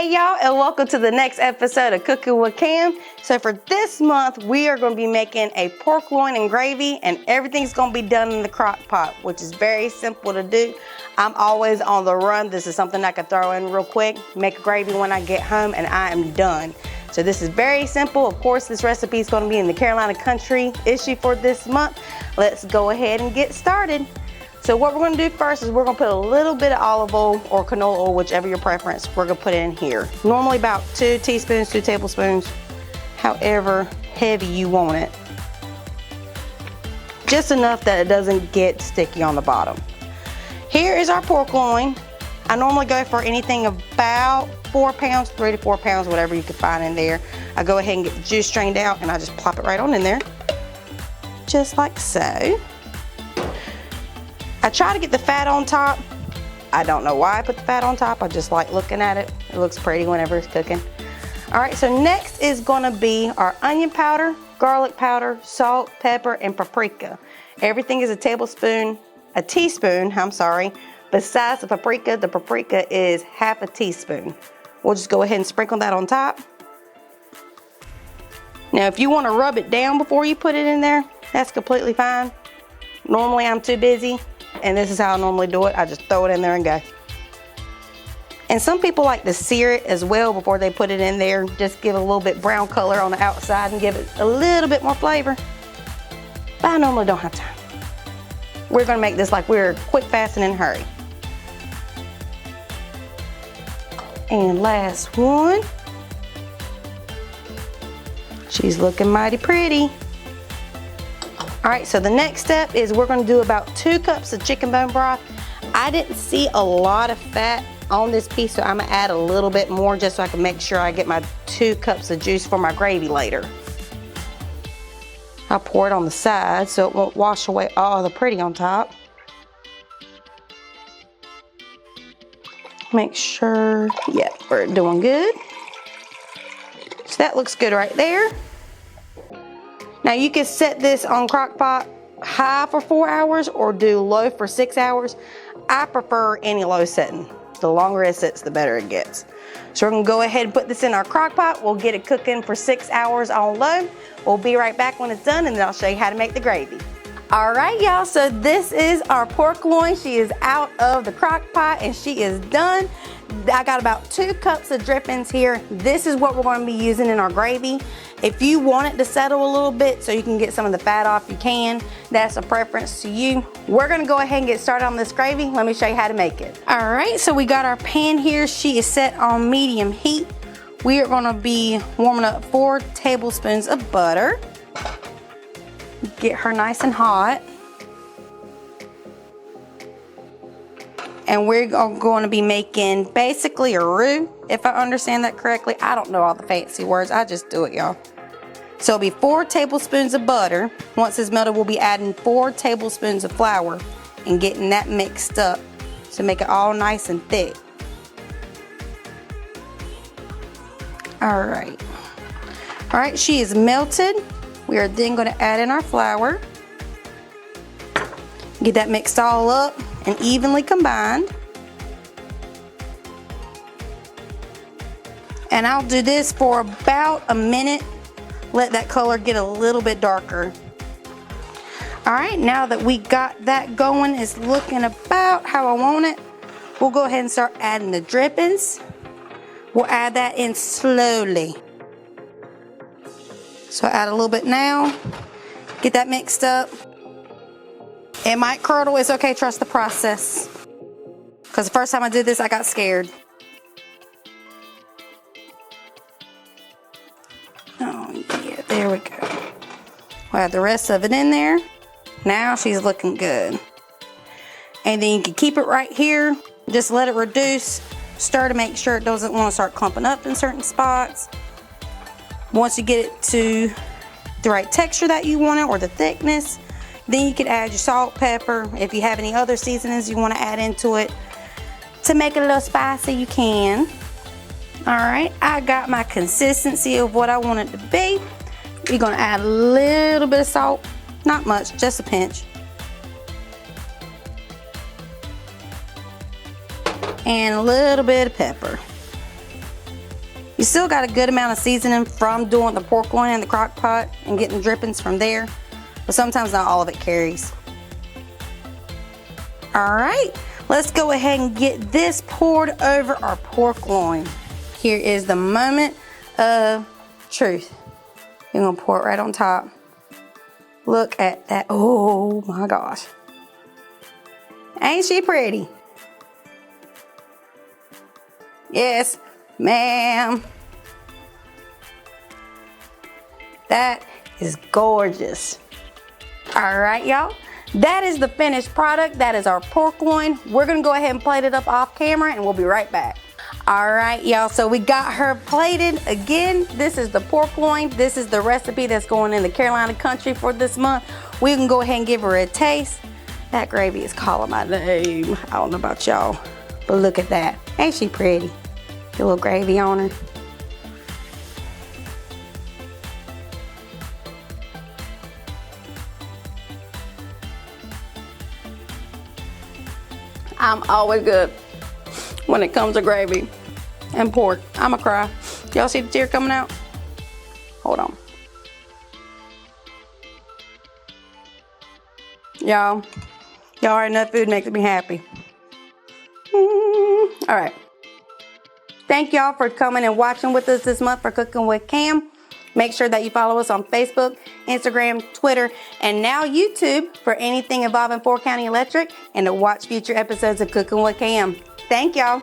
Hey y'all, and welcome to the next episode of Cooking with Cam. So for this month, we are going to be making a pork loin and gravy, and everything's going to be done in the crock pot, which is very simple to do. I'm always on the run. This is something I can throw in real quick, make a gravy when I get home, and I am done. So this is very simple. Of course, this recipe is going to be in the Carolina Country issue for this month. Let's go ahead and get started. So what we're going to do first is we're going to put a little bit of olive oil or canola oil, whichever your preference, we're going to put in here. Normally about 2 teaspoons, 2 tablespoons, however heavy you want it. Just enough that it doesn't get sticky on the bottom. Here is our pork loin. I normally go for anything about 4 pounds, 3 to 4 pounds, whatever you can find in there. I go ahead and get the juice strained out and I just plop it right on in there. Just like so. I try to get the fat on top. I don't know why I put the fat on top. I just like looking at it. It looks pretty whenever it's cooking. All right, so next is gonna be our onion powder, garlic powder, salt, pepper, and paprika. Everything is a teaspoon, besides the paprika is half a teaspoon. We'll just go ahead and sprinkle that on top. Now, if you wanna rub it down before you put it in there, that's completely fine. Normally I'm too busy, and this is how I normally do it. I just throw it in there and go. And some people like to sear it as well before they put it in there. Just give it a little bit brown color on the outside and give it a little bit more flavor. But I normally don't have time. We're gonna make this like we're quick, fast, and in a hurry. And last one. She's looking mighty pretty. All right, so the next step is we're gonna do about 2 cups of chicken bone broth. I didn't see a lot of fat on this piece, so I'm gonna add a little bit more just so I can make sure I get my 2 cups of juice for my gravy later. I'll pour it on the side so it won't wash away all the pretty on top. Make sure, yeah, we're doing good. So that looks good right there. Now you can set this on crock pot high for 4 hours or do low for 6 hours. I prefer any low setting. The longer it sits, the better it gets. So we're gonna go ahead and put this in our crock pot. We'll get it cooking for 6 hours on low. We'll be right back when it's done, and then I'll show you how to make the gravy. All right, y'all, so this is our pork loin. She is out of the crock pot and she is done. I got about 2 cups of drippings here. This is what we're gonna be using in our gravy. If you want it to settle a little bit so you can get some of the fat off, you can. That's a preference to you. We're gonna go ahead and get started on this gravy. Let me show you how to make it. All right, so we got our pan here. She is set on medium heat. We are gonna be warming up 4 tablespoons of butter. Get her nice and hot. And we're going to be making basically a roux, if I understand that correctly. I don't know all the fancy words, I just do it, y'all. So it'll be 4 tablespoons of butter. Once it's melted, we'll be adding 4 tablespoons of flour and getting that mixed up to make it all nice and thick. All right, she is melted. We are then going to add in our flour. Get that mixed all up and evenly combined. And I'll do this for about a minute. Let that color get a little bit darker. All right, now that we got that going, it's looking about how I want it. We'll go ahead and start adding the drippings. We'll add that in slowly. So add a little bit now. Get that mixed up. It might curdle, it's okay, trust the process. Because the first time I did this, I got scared. Oh yeah, there we go. We'll add the rest of it in there. Now she's looking good. And then you can keep it right here. Just let it reduce. Stir to make sure it doesn't want to start clumping up in certain spots. Once you get it to the right texture that you want it, or the thickness, then you can add your salt, pepper. If you have any other seasonings you want to add into it to make it a little spicy, you can. All right, I got my consistency of what I want it to be. You're gonna add a little bit of salt, not much, just a pinch. And a little bit of pepper. You still got a good amount of seasoning from doing the pork loin in the crock pot and getting drippings from there, but sometimes not all of it carries. All right, let's go ahead and get this poured over our pork loin. Here is the moment of truth. You're gonna pour it right on top. Look at that, oh my gosh. Ain't she pretty? Yes, ma'am. That is gorgeous. All right, y'all. That is the finished product. That is our pork loin. We're gonna go ahead and plate it up off camera and we'll be right back. All right, y'all, so we got her plated. Again, this is the pork loin. This is the recipe that's going in the Carolina country for this month. We can go ahead and give her a taste. That gravy is calling my name. I don't know about y'all, but look at that. Ain't she pretty? Get a little gravy on her. I'm always good when it comes to gravy and pork. I'ma cry. Y'all see the tear coming out? Hold on. Y'all already know food makes me happy. All right. Thank y'all for coming and watching with us this month for Cooking with Cam. Make sure that you follow us on Facebook, Instagram, Twitter, and now YouTube for anything involving 4 County Electric and to watch future episodes of Cooking with Cam. Thank y'all.